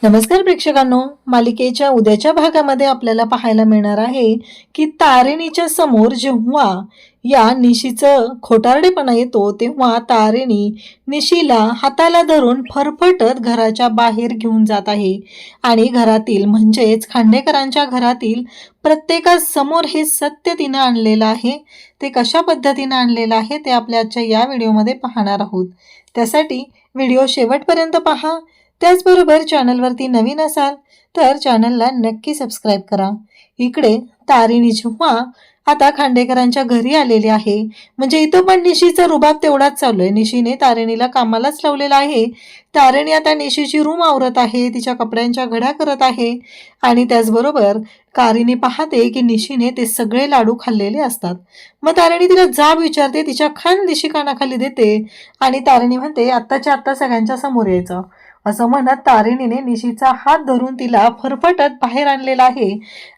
नमस्कार प्रेक्षकांनो, मालिकेच्या उद्याच्या भागामध्ये आपल्याला पाहायला मिळणार आहे की तारिणीच्या समोर जेव्हा या निशीचं खोटारडेपणा येतो तेव्हा तारिणी निशीला हाताला धरून फरफटत घराच्या बाहेर घेऊन जात आहे आणि घरातील म्हणजेच खांडेकरांच्या घरातील प्रत्येकासमोर हे सत्य तिनं आणलेलं आहे। ते कशा पद्धतीने आणलेलं आहे ते आपल्या आजच्या या व्हिडिओमध्ये पाहणार आहोत। त्यासाठी व्हिडिओ शेवटपर्यंत पहा। त्याचबरोबर चॅनलवरती नवीन असाल तर चॅनलला नक्की सबस्क्राईब करा। इकडे तारिणी जेव्हा आता खांडेकरांच्या घरी आलेली आहे, म्हणजे इथं पण निशीचा रुबाब तेवढाच चालू आहे। निशीने तारिणीला कामालाच लावलेला आहे। तारिणी आता निशीची रूम आवरत आहे, तिच्या कपड्यांच्या घड्या करत आहे आणि त्याचबरोबर तारिणी पाहते की निशीने ते सगळे लाडू खाल्लेले असतात। मग तारिणी तिला जाब विचारते, तिच्या निशी कानाखाली देते आणि तारिणी म्हणते आत्ताच्या आत्ता सगळ्यांच्या समोर यायचं। असं म्हणत तारिणीने निशीचा हात धरून तिला फरफटत बाहेर आणलेला आहे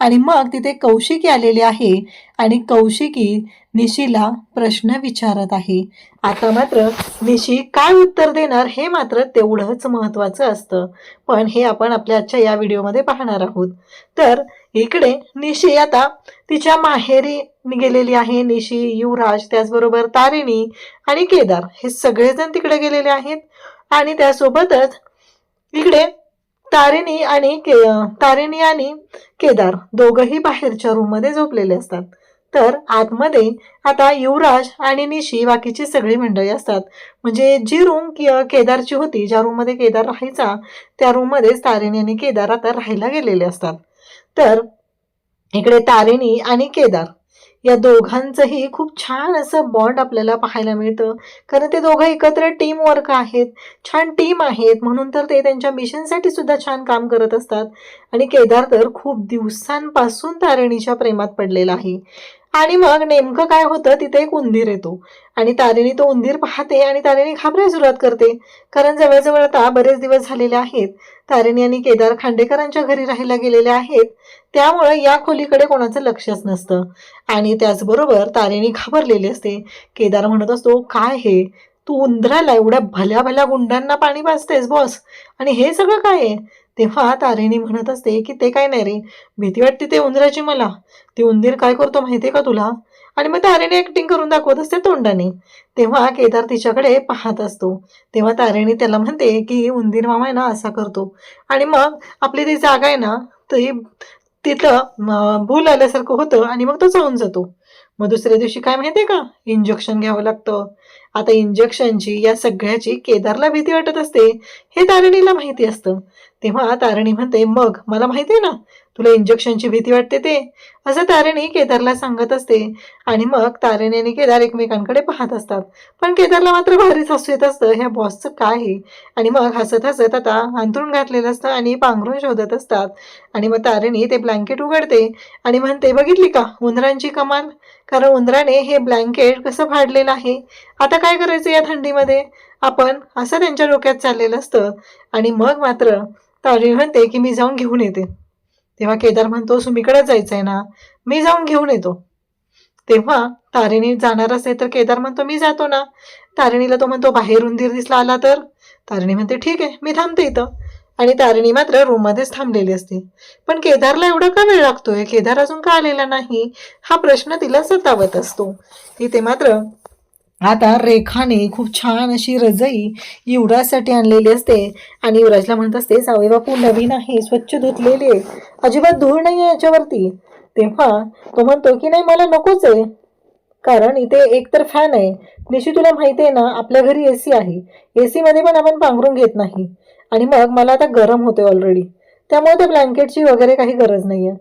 आणि मग तिथे कौशिकी आलेली आहे आणि कौशिकी निशीला प्रश्न विचारत आहे। आता मात्र निशी काय उत्तर देणार हे मात्र तेवढंच महत्त्वाचं असतं, पण हे आपण आपल्या आजच्या या व्हिडिओमध्ये पाहणार आहोत। तर इकडे निशी आता तिच्या माहेरी गेलेली आहे। निशी, युवराज, त्याचबरोबर तारिणी आणि केदार हे सगळेजण तिकडे गेलेले आहेत आणि त्यासोबतच इकडे तारिणी आणि केदार दोघंही बाहेरच्या रूम मध्ये झोपलेले असतात। तर आतमध्ये आता युवराज आणि निशी बाकीची सगळी मंडळी असतात। म्हणजे जी रूम केदारची होती, ज्या रूम मध्ये केदार राहायचा त्या रूम मध्येच तारिणी आणि केदार आता राहायला गेलेले असतात। तर इकडे तारिणी आणि केदार या दोघांचंही खूप छान असं बॉन्ड आपल्याला पाहायला मिळतं, कारण ते दोघं एकत्र टीम वर्क आहेत, छान टीम आहेत, म्हणून तर ते त्यांच्या मिशनसाठी सुद्धा छान काम करत असतात। आणि केदार तर खूप दिवसांपासून तारिणीच्या प्रेमात पडलेला आहे। आणि मग नेमकं काय होतं, तिथे एक उंदीर येतो आणि तारिणी तो उंदीर पाहते आणि तारिणी घाबरायला सुरुवात करते, कारण जवळजवळ आता बरेच दिवस झालेले आहेत तारिणी आणि केदार खांडेकरांच्या घरी राहायला गेलेले आहेत, त्यामुळे या खोलीकडे कोणाचं लक्षच नसतं। आणि त्याचबरोबर तारिणी घाबरलेली असते। केदार म्हणत असतो, काय हे तू उंदराला एवढ्या भल्या भल्या गुंडांना पाणी पाजतेस बॉस, आणि हे सगळं काय आहे? तेव्हा तारिणी म्हणत असते की ते काय नाही रे, भीती वाटते ते उंदराची मला, ते उंदीर काय करतो माहितीये का तुला? आणि मग तारिणी ऍक्टिंग करून दाखवत असते तोंडाने। तेव्हा केदार तिच्याकडे पाहत असतो, तेव्हा तारिणी त्याला म्हणते की उंदीर मामा आहे ना असा करतो, आणि मग आपली ती जागा आहे ना ती तिथं भूल आल्यासारखं होतं आणि मग तो चावून जातो। मग दुसऱ्या दिवशी काय माहितीये का, इंजेक्शन घ्यावं लागतं। आता इंजेक्शनची या सगळ्याची केदारला भीती वाटत असते, हे तारिणीला माहिती असतं। तेव्हा तारिणी म्हणते, मग मला माहितीये ना तुला इंजेक्शनची भीती वाटते ते, असं तारिणी केदारला सांगत असते। आणि मग तारिणी आणि केदार एकमेकांकडे पाहत असतात, पण केदारला मात्र भारीच हसू येत असतं, ह्या बॉसचं काय आहे। आणि मग हसत हसत आता अंथरूण घातलेलं असतं आणि पांघरूण शोधत असतात। आणि मग तारिणी ते ब्लँकेट उघडते आणि म्हणते, बघितली का उंदरांची कमाल, कारण उंदराने हे ब्लँकेट कसं फाडलेलं आहे, आता काय करायचं या थंडीमध्ये आपण, असं त्यांच्या डोक्यात चाललेलं असतं। आणि मग मात्र तारिणी म्हणते की मी जाऊन घेऊन येते। तेव्हा केदार म्हणतो, सुमीकडे जायचंय ना, मी जाऊन घेऊन येतो। तेव्हा तारिणी जाणार असते तर केदार म्हणतो मी जातो ना। तारिणीला तो म्हणतो, बाहेर उंदीर दिसला आला तर? तारिणी म्हणते ठीक आहे मी थांबते इथं, आणि तारिणी मात्र रूम मध्येच थांबलेली असते। पण केदारला एवढा का वेळ लागतोय, केदार अजून का आलेला नाही, हा प्रश्न तिला सतावत असतो। तिथे मात्र आता रेखाने खूप छान अशी रजई युवराजसाठी आणलेली असते आणि युवराजला म्हणत असते, जावई बापू नवीन आहे, स्वच्छ धुतलेली आहे, अजिबात धूळ नाही आहे याच्यावरती। तेव्हा तो म्हणतो की नाही मला नकोच आहे, कारण इथे एक तर फॅन आहे, निशी तुला माहिती आहे ना आपल्या घरी एसी आहे, एसी मध्ये पण आपण पांघरून घेत नाही, आणि मग मला आता गरम होते ऑलरेडी, त्यामुळे त्या ब्लँकेटची वगैरे काही गरज नाहीये।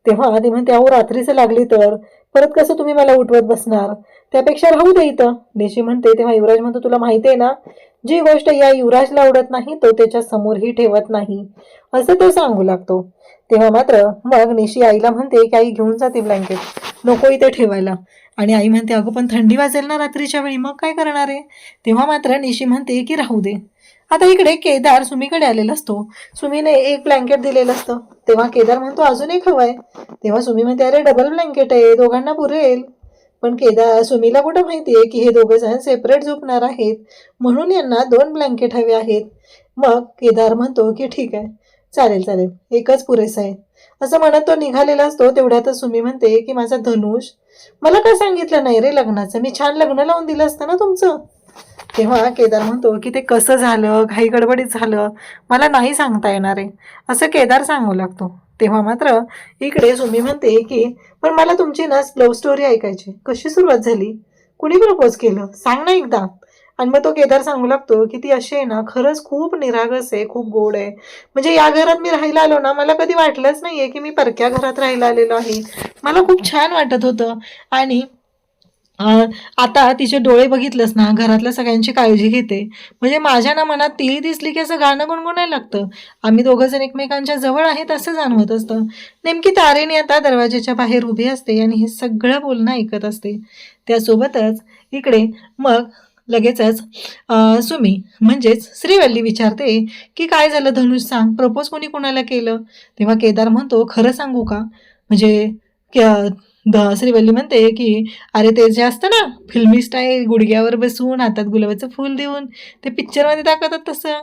तेव्हा ती म्हणते, अहो रात्रीचं लागली तर परत कसं तुम्ही मला उठवत बसणार, त्यापेक्षा राहू दे इथं, निशी म्हणते। तेव्हा युवराज म्हणतो, तुला माहिती आहे ना जी गोष्ट या युवराजला आवडत नाही तो त्याच्या समोरही ठेवत नाही, असं तो सांगू लागतो। तेव्हा मात्र मग निशी आईला म्हणते की आई घेऊन जाते ब्लँकेट, नको इथे ठेवायला। आणि आई म्हणते, अगं पण थंडी वाजेल ना रात्रीच्या वेळी, मग काय करणार आहे? तेव्हा मात्र निशी म्हणते की राहू दे। आता इकडे केदार सुमीकडे आलेला असतो, सुमीने एक ब्लँकेट दिलेलं असतं। तेव्हा केदार म्हणतो अजून एक हवंय। तेव्हा सुमी म्हणते, अरे डबल ब्लँकेट आहे, दोघांना पुरेल। पण सुमीला कुठं माहितीये की हे दोघे जण सेपरेट झोपणार आहेत, म्हणून यांना 2 ब्लँकेट हवे आहेत। मग केदार म्हणतो की ठीक आहे, चालेल चालेल, एकच पुरेसा आहे. असं म्हणत तो निघालेला असतो. तेवढ्यातच सुमी म्हणते की माझा धनुष, मला काय सांगितलं नाही रे लग्नाचं, मी छान लग्न लावून दिलं असतं ना तुमचं. तेव्हा केदार म्हणतो की ते कसं झालं, घाई गडबडीत झालं, मला नाही सांगता येणार आहे, असं केदार सांगू लागतो. तेव्हा मात्र इकडे सुमी म्हणते की पण मला तुमची ना लव्ह स्टोरी ऐकायची, कशी सुरुवात झाली, कुणी प्रपोज केलं, सांग ना एकदा. आणि मग तो केदार सांगू लागतो की ती अशी आहे ना, खरंच खूप निरागस आहे, खूप गोड आहे. म्हणजे या घरात मी राहायला आलो ना, मला कधी वाटलंच नाहीये की मी परक्या घरात राहायला आलेलो आहे. मला खूप छान वाटत होतं. आणि आता तिचे डोळे बघितलंस ना, घरातल्या सगळ्यांची काळजी घेते. म्हणजे माझ्या ना मनात ती दिसली की असं गाणं गुणगुणायला लागतं. आम्ही दोघं जण एकमेकांच्या जवळ आहेत असं जाणवत असतं. नेमकी तारेणी आता दरवाजाच्या बाहेर उभी असते आणि हे सगळं बोलणं ऐकत असते. त्यासोबतच इकडे मग लगेचच सुमी म्हणजेच श्रीवल्ली विचारते की काय झालं धनुष, सांग, प्रपोज कोणी कोणाला केलं. तेव्हा केदार म्हणतो खरं सांगू का, म्हणजे श्रीवल्ली म्हणते की अरे ते जे असतं ना फिल्मी स्टाईल, गुडघ्यावर बसून हातात गुलाबाचं फूल देऊन ते पिक्चरमध्ये दाखवतात तसं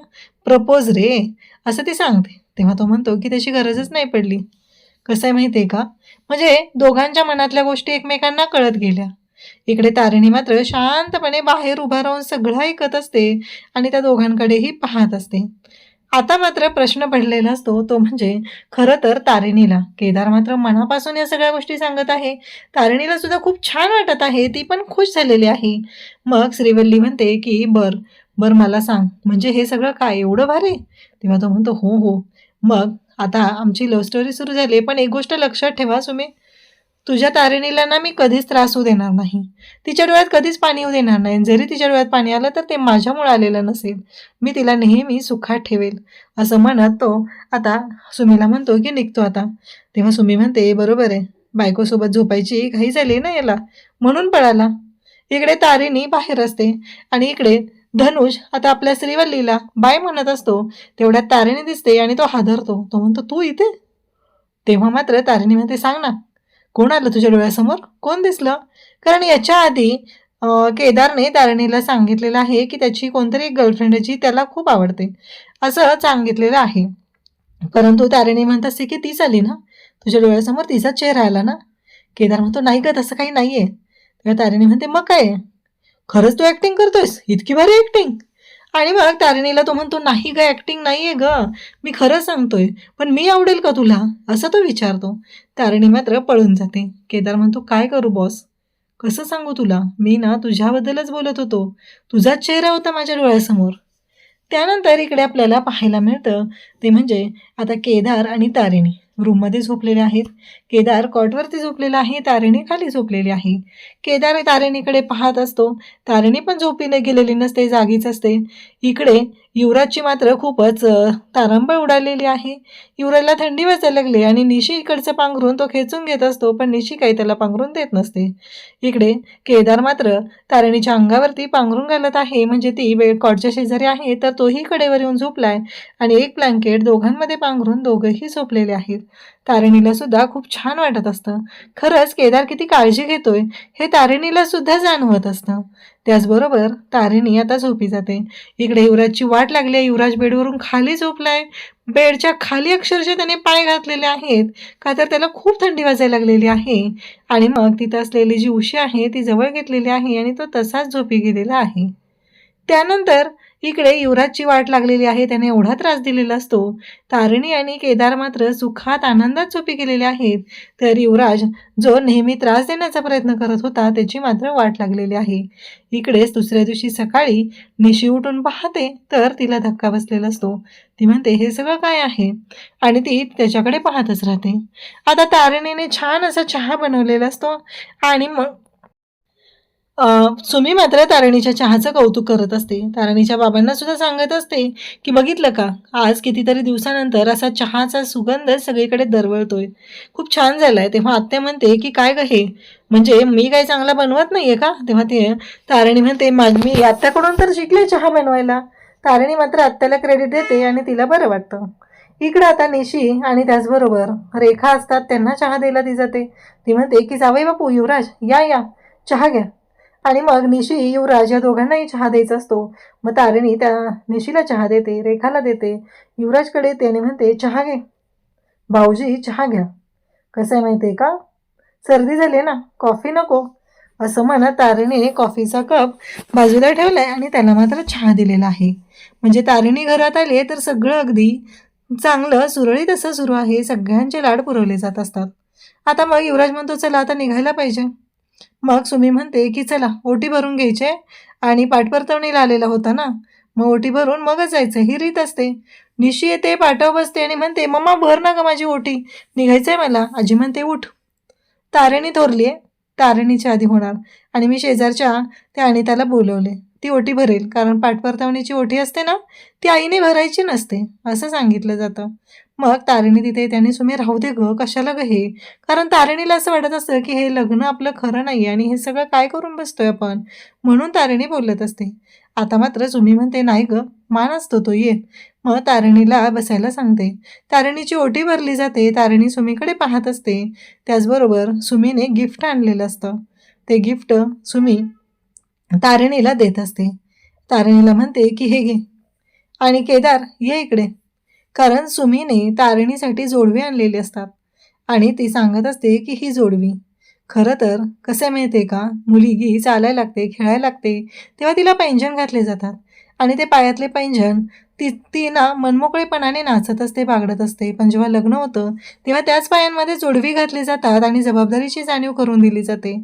प्रपोज रे, असं ती सांगते. तेव्हा तो म्हणतो की त्याची गरजच नाही पडली. कसं आहे माहिती आहे का, म्हणजे दोघांच्या मनातल्या गोष्टी एकमेकांना कळत गेल्या. इकडे तारिणी मात्र शांतपणे बाहेर उभा राहून सगळं ऐकत असते आणि त्या दोघांकडेही पाहत असते. आता मात्र प्रश्न पडलेला असतो तो म्हणजे खरं तर तारिणीला. केदार मात्र मनापासून या सगळ्या गोष्टी सांगत आहे. तारिणीला सुद्धा खूप छान वाटत आहे, ती पण खुश झालेली आहे. मग श्रीवल्ली म्हणते की बर बर मला सांग, म्हणजे हे सगळं काय एवढं भारी. तेव्हा तो म्हणतो हो हो, मग आता आमची लव्ह स्टोरी सुरू झाली, पण एक गोष्ट लक्षात ठेवा सुमे, तुझ्या तारिणीला ना मी कधीच त्रास होऊ देणार नाही, तिच्या डोळ्यात कधीच पाणी येऊ देणार नाही. जरी तिच्या डोळ्यात पाणी आलं तर ते माझ्यामुळे आलेलं नसेल, मी तिला नेहमी सुखात ठेवेल. असं म्हणत तो आता सुमीला म्हणतो की निघतो आता. तेव्हा सुमी म्हणते बरोबर आहे, बायकोसोबत झोपायची घाई झाली ना याला, म्हणून पळाला. इकडे तारिणी बाहेर असते आणि इकडे धनुष आता आपल्या श्रीवल्लीला बाय म्हणत असतो. तेवढ्यात तारिणी दिसते आणि तो हादरतो. तो म्हणतो तू इथे. तेव्हा मात्र तारिणी म्हणते सांग ना, कोण आलं तुझ्या डोळ्यासमोर, कोण दिसलं. कारण याच्या आधी केदारने तारिणीला सांगितलेलं आहे की त्याची कोणतरी एक गर्लफ्रेंड आहे जी त्याला खूप आवडते, असं सांगितलेलं आहे. परंतु तारिणी म्हणत असते की तीच आली ना तुझ्या डोळ्यासमोर, तिचाच चेहरा आला ना. केदार म्हणतो नाही ग, तसं काही नाहीये. तेव्हा तारिणी म्हणते मग काय, खरंच तू ऍक्टिंग करतोयस, इतकी भारी ऍक्टिंग. आणि मग तारिणीला तो म्हणतो नाही ग, ऍक्टिंग नाहीये ग, मी खरं सांगतोय, पण मी आवडेल का तुला, असं तो विचारतो. तारिणी मात्र पळून जाते. केदार म्हणतो काय करू बॉस, कसं सांगू तुला, मी ना तुझ्याबद्दलच बोलत होतो, तुझाच चेहरा होता माझ्या डोळ्यासमोर. त्यानंतर इकडे आपल्याला पाहायला मिळतं ते म्हणजे आता केदार आणि तारिणी रूममध्ये झोपलेले आहेत. केदार कॉटवरती झोपलेला आहे, तारिणी खाली झोपलेली आहे. केदार तारिणीकडे पाहत असतो. तारिणी पण झोपीने गेलेली नसते, जागीच असते. इकडे युवराजची मात्र खूपच तारंबळ उडालेली आहे. युवराजला थंडी वाजायला लागली आणि निशी इकडचं पांघरून तो खेचून घेत असतो, पण निशी काही त्याला पांघरून देत नसते. इकडे केदार मात्र तारिणीच्या अंगावरती पांघरून घालत आहे, म्हणजे ती बेड कॉटच्या शेजारी आहे तर तोही कडेवर येऊन झोपलाय आणि एक ब्लँकेट दोघांमध्ये पांघरून दोघंही झोपलेले आहेत. तारिणीला सुद्धा खूप छान वाटत असतं. खरंच केदार किती काळजी घेतोय हे तारिणीला सुद्धा जाणवत असतं. त्याचबरोबर तारिणी आता झोपी जाते. इकडे युवराजची वाट लागली आहे. युवराज बेडवरून खाली झोपलाय. बेडच्या खाली अक्षरशः त्याने पाय घातलेले आहेत, का तर त्याला खूप थंडी वाजायला लागलेली आहे. आणि मग तिथं असलेली जी उशी आहे ती जवळ घेतलेली आहे आणि तो तसाच झोपी गेलेला आहे. त्यानंतर इकडे युवराजची वाट लागलेली आहे, त्याने एवढा त्रास दिलेला असतो. तारिणी आणि केदार मात्र सुखात आनंदात झोपी गेलेले आहेत. तर युवराज जो नेहमी त्रास देण्याचा प्रयत्न करत होता त्याची मात्र वाट लागलेली आहे. इकडेच दुसऱ्या दिवशी सकाळी निशी उठून पाहते तर तिला धक्का बसलेला असतो. ती म्हणते हे सगळं काय आहे, आणि ती त्याच्याकडे पाहतच राहते. आता तारिणीने छान असा चहा बनवलेला असतो आणि मग सुमी मात्र तारिणीच्या चहाचं कौतुक करत असते. तारिणीच्या बाबांना सुद्धा सांगत असते की बघितलं का, आज कितीतरी दिवसानंतर असा चहाचा सुगंध सगळीकडे दरवळतोय, खूप छान झालाय. तेव्हा आत्या म्हणते की काय ग हे, म्हणजे मी काही चांगला बनवत नाहीये का. तेव्हा ते तारिणी म्हणते मी आत्याकडून तर शिकले चहा बनवायला. तारिणी मात्र आत्याला क्रेडिट देते आणि तिला बरं वाटतं. इकडं आता निशी आणि त्याचबरोबर रेखा असतात, त्यांना चहा द्यायला ती जाते. ती म्हणते की जावई बापू, युवराज या या, चहा घ्या. आणि मग निशी युवराज या दोघांनाही चहा द्यायचा असतो. मग तारिणी त्या निशीला चहा देते, रेखाला देते, युवराजकडे येते आणि म्हणते, चहा घे भाऊजी, चहा घ्या. कसं आहे माहिती आहे का, सर्दी झाली ना, कॉफी नको. असं म्हणत तारिणीने कॉफीचा कप बाजूला ठेवलाय आणि त्याला मात्र चहा दिलेला आहे. म्हणजे तारिणी घरात आली तर सगळं अगदी चांगलं सुरळीत असं सुरू आहे. सगळ्यांचे लाड पुरवले जात असतात. आता मग युवराज म्हणतो, चला आता निघायला पाहिजे. मग सुमी म्हणते की चला ओटी भरून घ्यायचे आणि पाठपरतवणीला आलेला होता ना, मग ओटी भरून मगच जायचं, ही रीत असते. निशी येते, पाठव बसते आणि म्हणते, मम्मा भर ना ग माझी ओटी, निघायचंय मला. आजी म्हणते, उठ, तारिणी थोरली आहे, तारिणीच्या आधी होणार आणि मी शेजारच्या त्या अनिताला बोलवले, ती ओटी भरेल, कारण पाठपरतवणीची ओटी असते ना, ती आईने भरायची नसते असं सांगितलं जातं. मग तारिणी तिथे त्याने सुमी राहू दे ग, कशाला ग हे, कारण तारिणीला असं वाटत असतं की हे लग्न आपलं खरं नाही आणि हे सगळं काय करून बसतोय आपण, म्हणून तारिणी बोलत असते. आता मात्र सुमी म्हणते, नाही ग, मान असतो तो, ये. मग तारिणीला बसायला सांगते. तारिणीची ओटी भरली जाते. तारिणी सुमीकडे पाहत असते. त्याचबरोबर सुमीने गिफ्ट आणलेलं असतं. ते गिफ्ट सुमी तारिणीला देत असते. तारिणीला म्हणते की हे घे आणि केदार ये इकडे, कारण सुमीने तारिणीसाठी जोडवी आणलेली असतात आणि ती सांगत असते की ही जोडवी खरं तर कसं माहिती आहे का, मुलगी चालायला लागते, खेळायला लागते, तेव्हा तिला पैंजण घातले जातात आणि ते पायातले पैंजण ती ती ना मनमोकळेपणाने नाचत असते, बागडत असते. पण जेव्हा लग्न होतं तेव्हा त्याच पायांमध्ये जोडवी घातली जातात आणि जबाबदारीची जाणीव करून दिली जाते.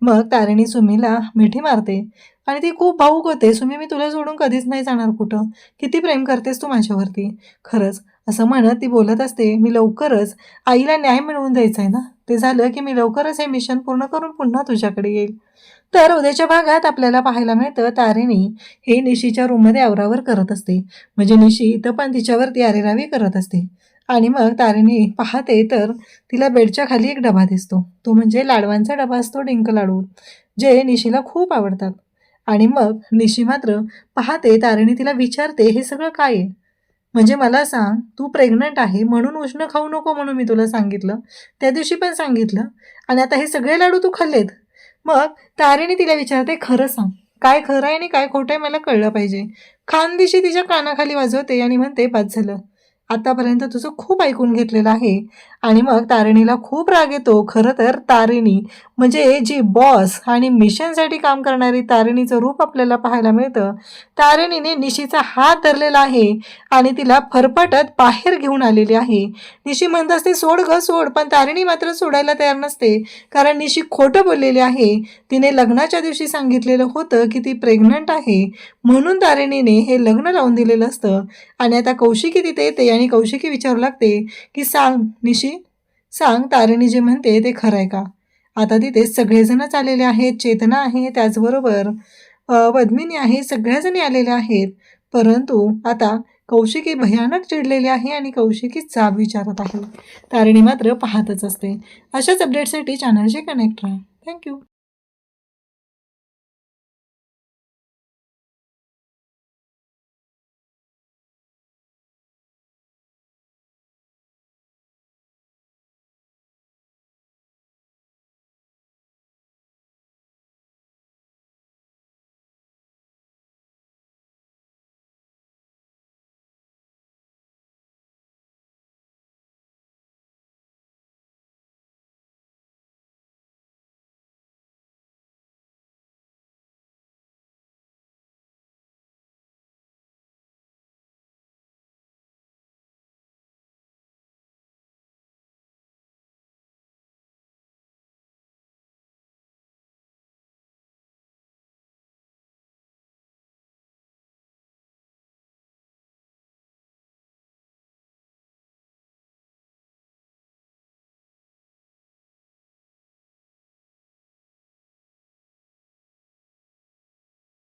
मग तारिणी सुमीला मिठी मारते आणि ती खूप भावूक होते. सुमी, मी तुला सोडून कधीच नाही जाणार कुठं, किती प्रेम करतेस तू माझ्यावरती, खरंच. असं म्हणत ती बोलत असते, मी लवकरच आईला न्याय मिळवून द्यायचा आहे ना, ते झालं की मी लवकरच हे मिशन पूर्ण करून पुन्हा तुझ्याकडे येईल. तर उद्याच्या भागात आपल्याला पाहायला मिळतं तारिणी हे निशीच्या रूममध्ये आवरावर करत असते. म्हणजे निशी इथं पण तिच्यावरती अरेरावी करत असते. आणि मग तारिणी पाहते तर तिला बेडच्या खाली एक डबा दिसतो. तो म्हणजे लाडवांचा डबा असतो, डिंक लाडू, जे निशीला खूप आवडतात. आणि मग निशी मात्र पाहते, तारिणी तिला विचारते, हे सगळं काय आहे, म्हणजे मला सांग, तू प्रेग्नंट आहे म्हणून उष्ण खाऊ नको म्हणून मी तुला सांगितलं, त्या दिवशी पण सांगितलं, आणि आता हे सगळे लाडू तू खाल्लेत. मग तारिणी तिला विचारते, खरं सांग, काय खरं आहे आणि काय खोटं आहे मला कळलं पाहिजे. खानदिशी तिच्या कानाखाली वाजवते आणि म्हणते, बाद झालं, आतापर्यंत तुझं खूप ऐकून घेतलेलं आहे. आणि मग तारिणीला खूप राग येतो. खरं तर तारिणी म्हणजे जी बॉस आणि मिशनसाठी काम करणारी तारिणीचं रूप आपल्याला पाहायला मिळतं. तारिणीने निशीचा हात धरलेला आहे आणि तिला फरफटत बाहेर घेऊन आलेली आहे. निशी म्हणत असते, सोड ग सोड, पण तारिणी मात्र सोडायला तयार नसते, कारण निशी खोटं बोललेली आहे. तिने लग्नाच्या दिवशी सांगितलेलं होतं की ती प्रेग्नंट आहे, म्हणून तारिणीने हे लग्न लावून दिलेलं असतं. आणि आता कौशिकी तिथे येते आणि कौशिकी विचारू लागते की सांग निशी, सांग, तारिणी जे म्हणते ते खरं आहे का. आता तिथे सगळेजणच आलेले आहेत, चेतना आहे, त्याचबरोबर पद्मिनी आहे, सगळ्याजणी आलेल्या आहेत. परंतु आता कौशिकी भयानक चिडलेली आहे आणि कौशिकी जाब विचारत आहे. तारिणी मात्र पाहतच असते. अशाच अपडेटसाठी चॅनलशी कनेक्ट राहा. थँक्यू.